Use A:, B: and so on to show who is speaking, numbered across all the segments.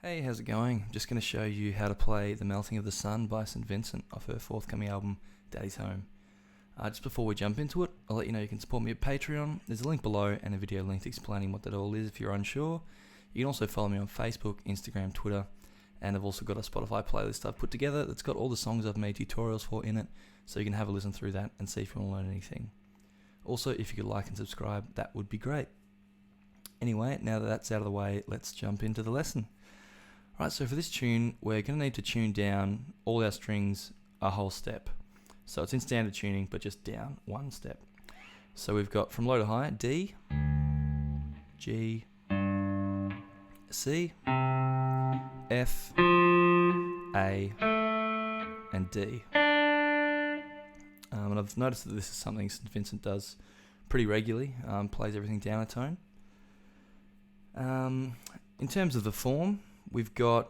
A: Hey, how's it going? Just going to show you how to play The Melting of the Sun by St. Vincent off her forthcoming album, Daddy's Home. Just before we jump into it, I'll let you know you can support me at Patreon. There's a link below and a video link explaining what that all is if you're unsure. You can also follow me on Facebook, Instagram, Twitter, and I've also got a Spotify playlist I've put together that's got all the songs I've made tutorials for in it, so you can have a listen through that and see if you want to learn anything. Also, if you could like and subscribe, that would be great. Anyway, now that that's out of the way, let's jump into the lesson. Right, so for this tune, we're going to need to tune down all our strings a whole step. So it's in standard tuning, but just down one step. So we've got from low to high, D, G, C, F, A, and D. And I've noticed that this is something St. Vincent does pretty regularly, plays everything down a tone. In terms of the form, we've got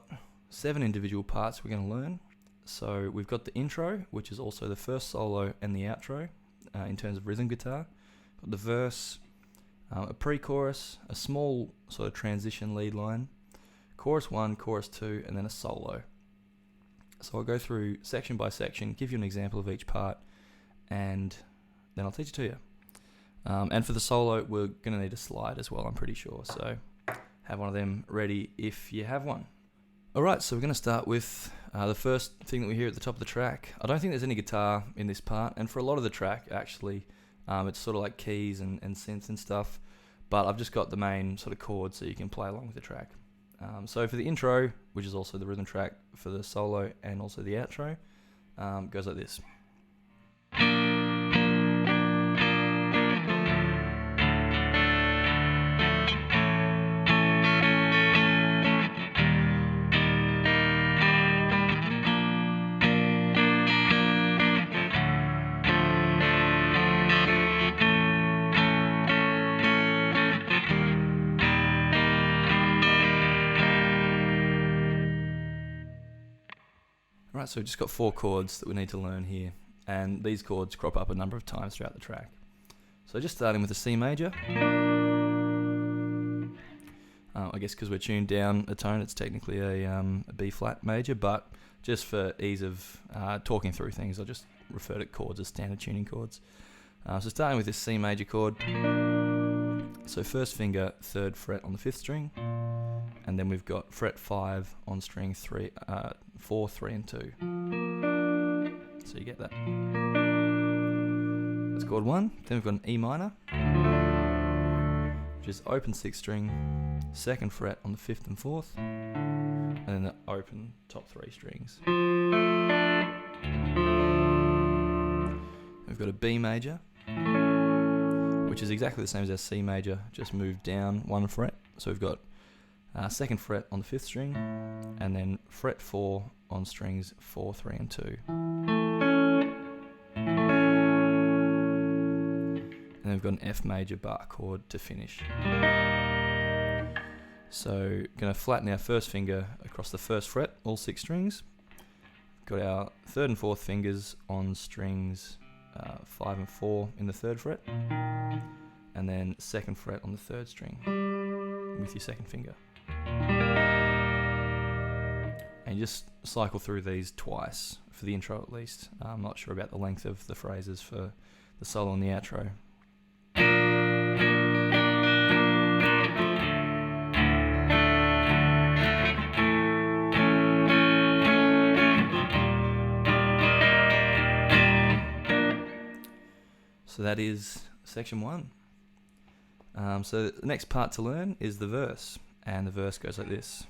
A: 7 individual parts we're going to learn. So we've got the intro, which is also the first solo and the outro in terms of rhythm guitar. Got the verse, a pre-chorus, a small sort of transition lead line, chorus 1, chorus 2, and then a solo. So I'll go through section by section, give you an example of each part, and then I'll teach it to you. And for the solo, we're going to need a slide as well, I'm pretty sure. So have one of them ready if you have one. Alright, so we're going to start with the first thing that we hear at the top of the track. I don't think there's any guitar in this part, and for a lot of the track, actually, it's sort of like keys and synths and stuff, but I've just got the main sort of chords so you can play along with the track. So for the intro, which is also the rhythm track for the solo and also the outro, goes like this. Right, so we've just got 4 chords that we need to learn here, and these chords crop up a number of times throughout the track. So just starting with the C major. I guess because we're tuned down a tone, it's technically a B flat major, but just for ease of talking through things, I'll just refer to chords as standard tuning chords. So starting with this C major chord. So first finger, 3rd fret on the 5th string, and then we've got fret 5 on string 4, 3 and 2. So you get that. That's chord 1. Then we've got an E minor, which is open 6th string, 2nd fret on the 5th and 4th, and then the open top 3 strings. We've got a B major, which is exactly the same as our C major, just moved down 1 fret. So we've got 2nd fret on the 5th string, and then fret 4 on strings 4, 3 and 2. And then we've got an F major bar chord to finish. So going to flatten our first finger across the 1st fret, all 6 strings. Got our 3rd and 4th fingers on strings 5 and 4 in the 3rd fret, and then 2nd fret on the 3rd string with your 2nd finger. And you just cycle through these twice, for the intro at least. I'm not sure about the length of the phrases for the solo and the outro. So that is section 1. So the next part to learn is the verse, and the verse goes like this.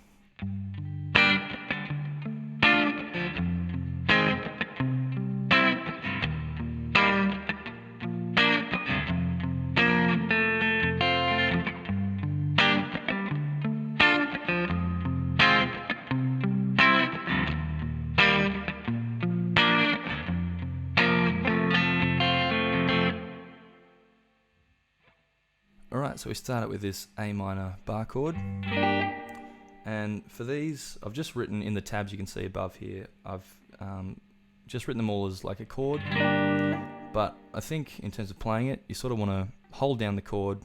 A: Alright, so we start it with this A minor bar chord, and for these I've just written in the tabs you can see above here, I've just written them all as like a chord, but I think in terms of playing it, you sort of want to hold down the chord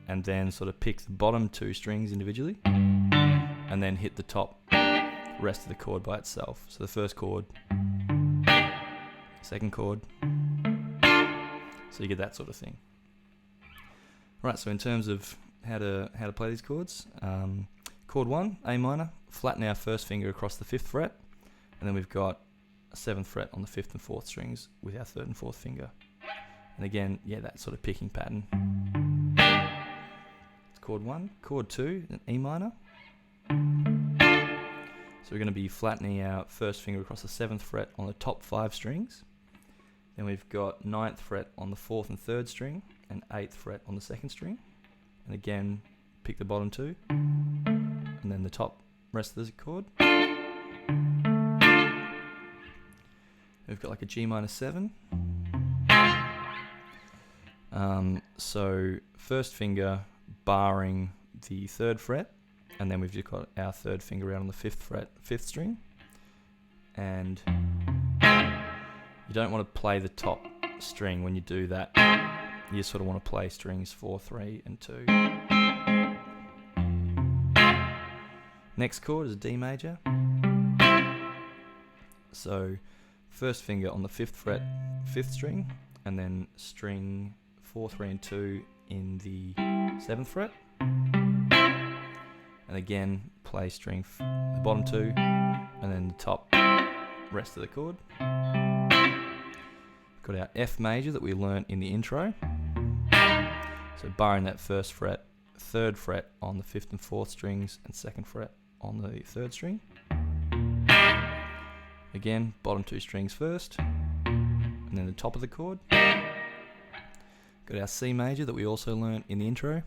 A: and then sort of pick the bottom two strings individually and then hit the top rest of the chord by itself. So the first chord, second chord, so you get that sort of thing. Right, so in terms of how to play these chords, chord 1, A minor, flatten our first finger across the 5th fret, and then we've got a 7th fret on the 5th and 4th strings with our 3rd and 4th finger. And again, yeah, that sort of picking pattern. It's chord 1. Chord 2, an E minor. So we're going to be flattening our first finger across the 7th fret on the top 5 strings. Then we've got 9th fret on the 4th and 3rd string, and 8th fret on the 2nd string. And again, pick the bottom 2, and then the top rest of the chord. We've got like a G minor 7. So first finger barring the 3rd fret, and then we've just got our 3rd finger out on the 5th fret, 5th string. And you don't want to play the top string when you do that. You sort of want to play strings 4, 3, and 2. Next chord is a D major. So first finger on the 5th fret, 5th string, and then string 4, 3, and 2 in the 7th fret. And again, play string the bottom 2, and then the top rest of the chord. Got our F major that we learnt in the intro. So barring that 1st fret, 3rd fret on the 5th and 4th strings, and 2nd fret on the 3rd string. Again, bottom 2 strings first, and then the top of the chord. Got our C major that we also learnt in the intro.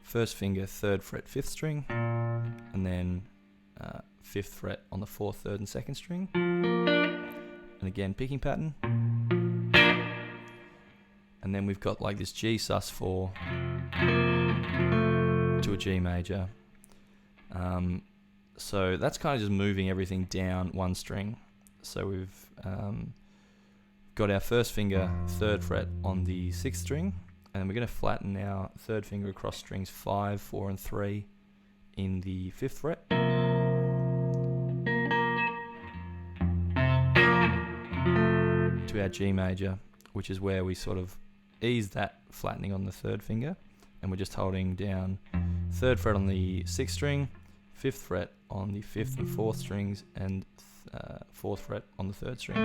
A: First finger, 3rd fret, 5th string, and then 5th fret on the 4th, 3rd, and 2nd string. And again, picking pattern. And then we've got like this G sus4 to a G major. So that's kind of just moving everything down one string. So we've got our first finger, 3rd fret on the 6th string, and then we're going to flatten our 3rd finger across strings 5, 4, and 3 in the 5th fret. To our G major, which is where we sort of ease that flattening on the 3rd finger, and we're just holding down 3rd fret on the 6th string, 5th fret on the 5th and 4th strings, and 4th fret on the 3rd string.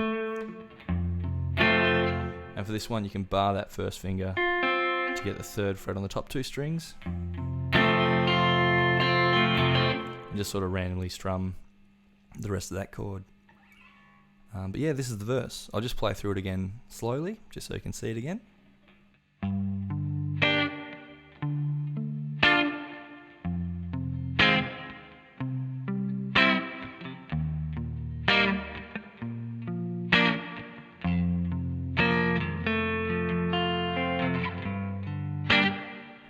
A: And for this one, you can bar that first finger to get the 3rd fret on the top 2 strings, and just sort of randomly strum the rest of that chord. But yeah, this is the verse. I'll just play through it again slowly, just so you can see it again.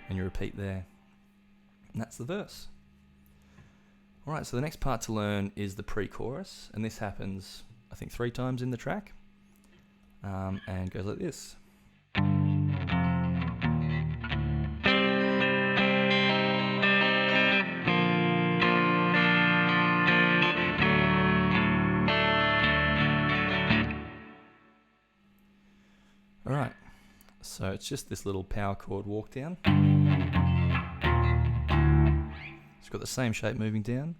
A: And you repeat there. And that's the verse. Alright, so the next part to learn is the pre-chorus, and this happens, I think, 3 times in the track, and goes like this. Alright, so it's just this little power chord walk down. It's got the same shape moving down.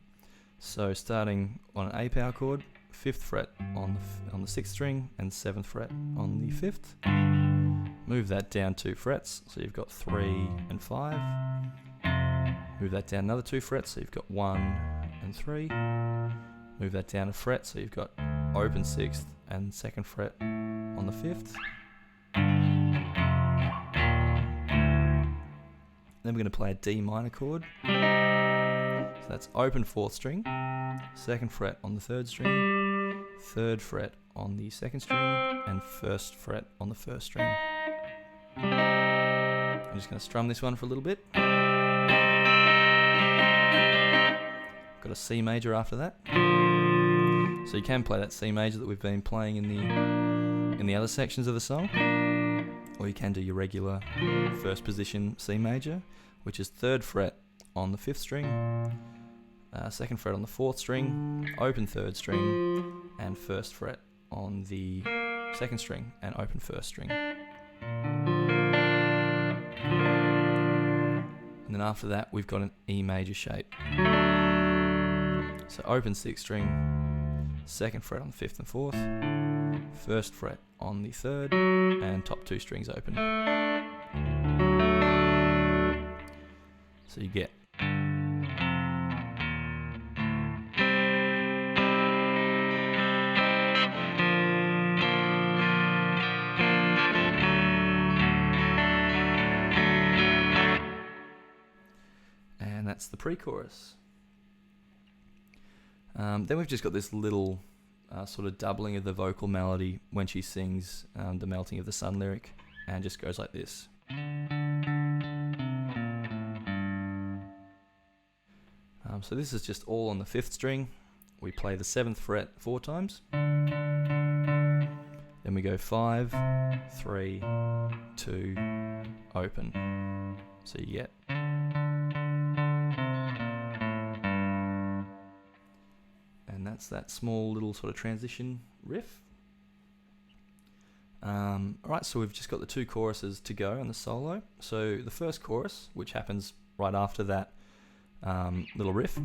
A: So starting on an A power chord, 5th fret on the 6th string, and 7th fret on the 5th. Move that down 2 frets, so you've got 3 and 5. Move that down another 2 frets, so you've got 1 and 3. Move that down a fret, so you've got open 6th and 2nd fret on the 5th. Then we're going to play a D minor chord. So that's open 4th string, 2nd fret on the 3rd string, 3rd fret on the 2nd string, and 1st fret on the 1st string. I'm just going to strum this one for a little bit. Got a C major after that. So you can play that C major that we've been playing in the other sections of the song, or you can do your regular first position C major, which is 3rd fret on the 5th string, second fret on the 4th string, open 3rd string, and 1st fret on the 2nd string, and open 1st string. And then after that, we've got an E major shape. So open 6th string, 2nd fret on the 5th and 4th, 1st fret on the 3rd, and top 2 strings open. So you get and that's the pre-chorus. Then we've just got this little sort of doubling of the vocal melody when she sings the Melting of the Sun lyric, and just goes like this. So this is just all on the 5th string. We play the 7th fret 4 times. Then we go 5, 3, 2, open. So you get. And that's that small little sort of transition riff. Alright, so we've just got the 2 choruses to go on the solo. So the first chorus, which happens right after that little riff,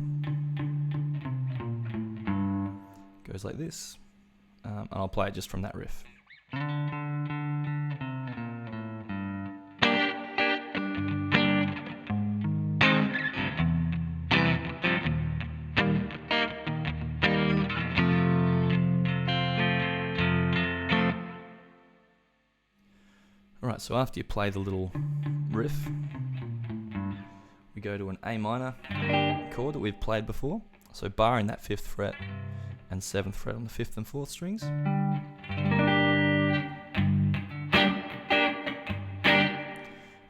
A: goes like this, and I'll play it just from that riff. Alright, so after you play the little riff, we go to an A minor chord that we've played before, so barring that 5th fret and 7th fret on the 5th and 4th strings. Then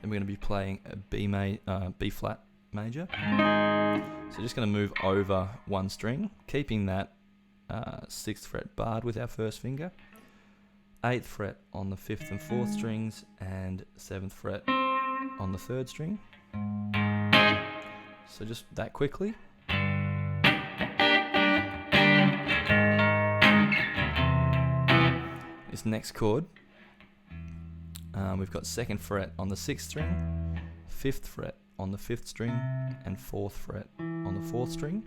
A: we're going to be playing a B flat major. So just going to move over 1 string, keeping that 6th fret barred with our first finger, 8th fret on the 5th and 4th strings, and 7th fret on the 3rd string. So just that quickly. This next chord, we've got 2nd fret on the 6th string, 5th fret on the 5th string, and 4th fret on the 4th string.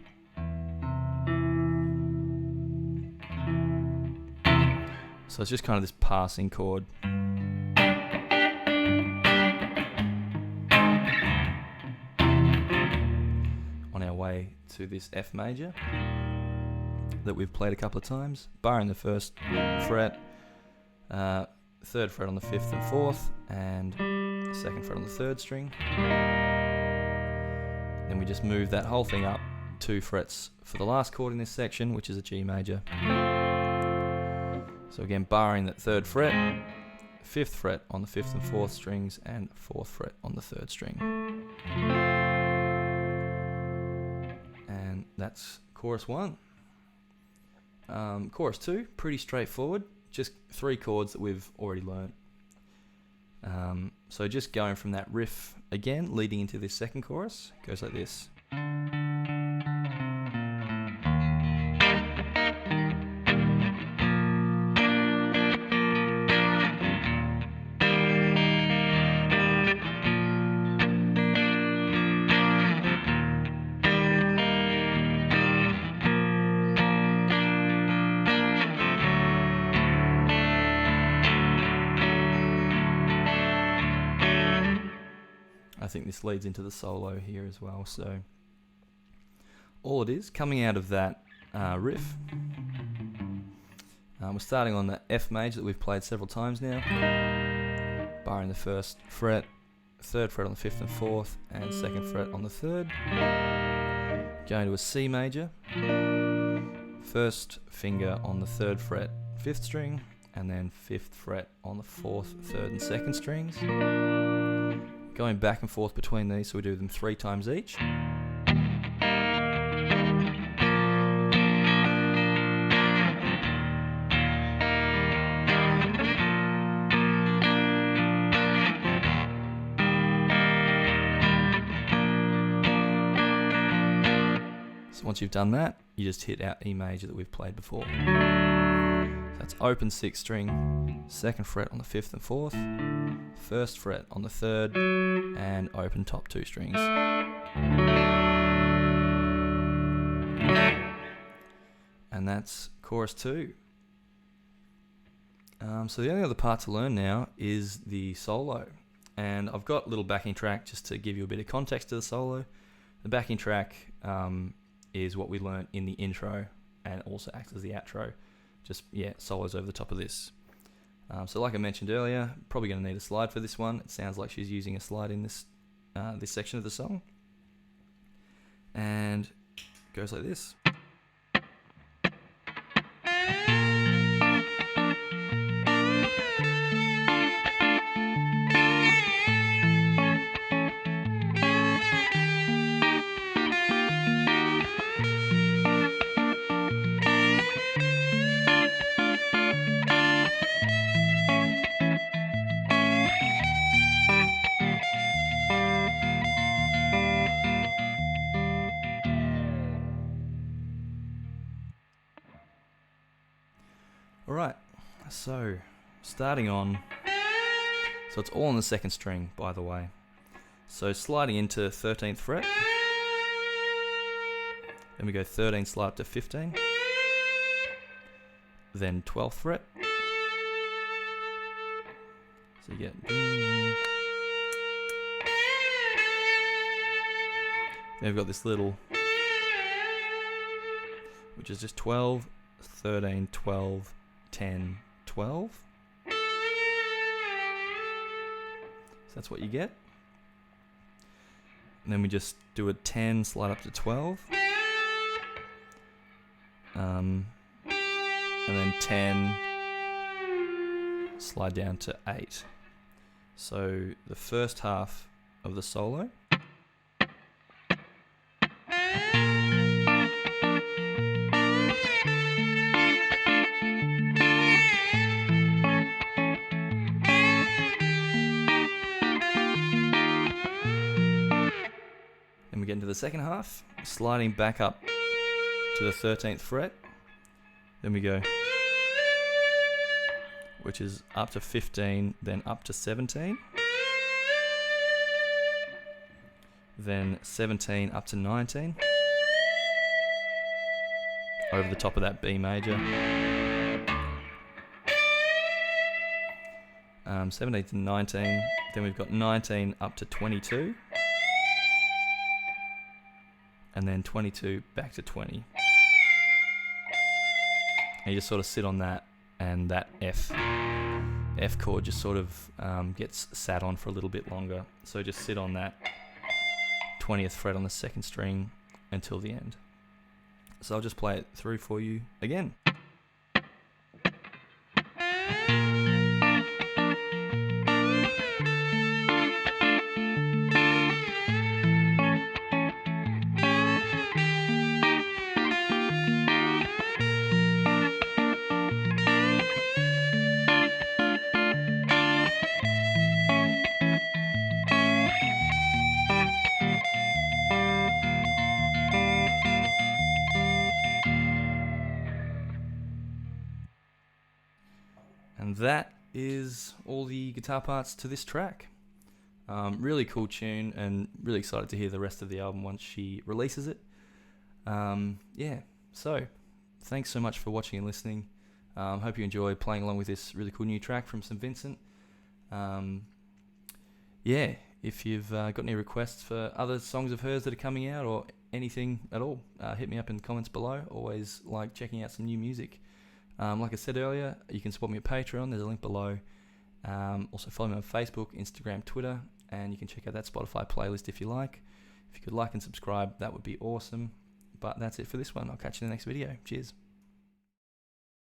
A: So it's just kind of this passing chord. On our way to this F major that we've played a couple of times, barring the 1st fret, 3rd fret on the 5th and 4th, and 2nd fret on the 3rd string. Then we just move that whole thing up 2 frets for the last chord in this section, which is a G major. So again, barring that 3rd fret, 5th fret on the 5th and 4th strings, and 4th fret on the 3rd string. And that's chorus 1. Chorus 2, pretty straightforward, just 3 chords that we've already learnt. So just going from that riff again, leading into this second chorus, goes like this. I think this leads into the solo here as well. So all it is, coming out of that riff, we're starting on the F major that we've played several times now, barring the 1st fret, 3rd fret on the 5th and 4th, and 2nd fret on the 3rd. Going to a C major, 1st finger on the 3rd fret, 5th string, and then 5th fret on the 4th, 3rd and 2nd strings. Going back and forth between these, so we do them 3 times each. So once you've done that, you just hit our E major that we've played before. So that's open 6th string, 2nd fret on the 5th and 4th, 1st fret on the 3rd, and open top 2 strings. And that's chorus 2. So the only other part to learn now is the solo. And I've got a little backing track just to give you a bit of context to the solo. The backing track is what we learnt in the intro and also acts as the outro. Just, solos over the top of this. So like I mentioned earlier, probably going to need a slide for this one. It sounds like she's using a slide in this section of the song. And it goes like this. Alright, so starting on, so it's all on the 2nd string, by the way. So sliding into 13th fret, then we go 13, slide up to 15, then 12th fret, so you get, then we've got this little, which is just 12, 13, 12, 10, 12. So that's what you get. And then we just do a 10, slide up to 12. And then 10, slide down to 8. So the first half of the solo. Then we get into the second half, sliding back up to the 13th fret. Then we go, which is up to 15, then up to 17. Then 17 up to 19. Over the top of that B major. 17 to 19. Then we've got 19 up to 22. And then 22 back to 20. And you just sort of sit on that, and that F chord just sort of gets sat on for a little bit longer. So just sit on that 20th fret on the 2nd string until the end. So I'll just play it through for you again. And that is all the guitar parts to this track. Really cool tune, and really excited to hear the rest of the album once she releases it. So thanks so much for watching and listening. Hope you enjoy playing along with this really cool new track from St. Vincent. If you've got any requests for other songs of hers that are coming out or anything at all, hit me up in the comments below. Always like checking out some new music. Like I said earlier, you can support me at Patreon. There's a link below. Also follow me on Facebook, Instagram, Twitter, and you can check out that Spotify playlist if you like. If you could like and subscribe, that would be awesome. But that's it for this one. I'll catch you in the next video. Cheers.